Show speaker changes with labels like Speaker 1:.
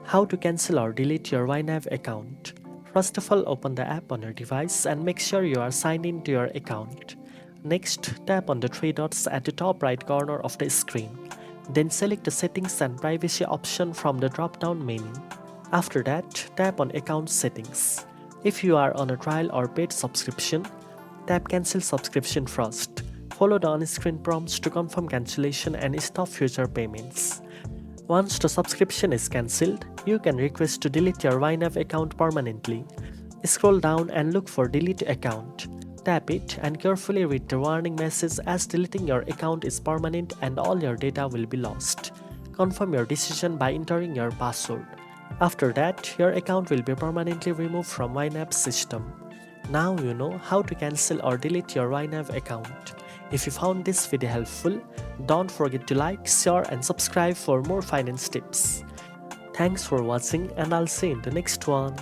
Speaker 1: How to cancel or delete your YNAB account. First of all, open the app on your device and make sure you are signed in to your account. Next, tap on the three dots at the top right corner of the screen. Then select the settings and privacy option from the drop-down menu. After that, tap on account settings. If you are on a trial or paid subscription, tap cancel subscription first. Follow the on-screen prompts to confirm cancellation and stop future payments. Once the subscription is cancelled, you can request to delete your YNAB account permanently. Scroll down and look for delete account. Tap it and carefully read the warning message as deleting your account is permanent and all your data will be lost. Confirm your decision by entering your password. After that, your account will be permanently removed from YNAB system. Now you know how to cancel or delete your YNAB account. If you found this video helpful, don't forget to like, share and subscribe for more finance tips. Thanks for watching and I'll see you in the next one.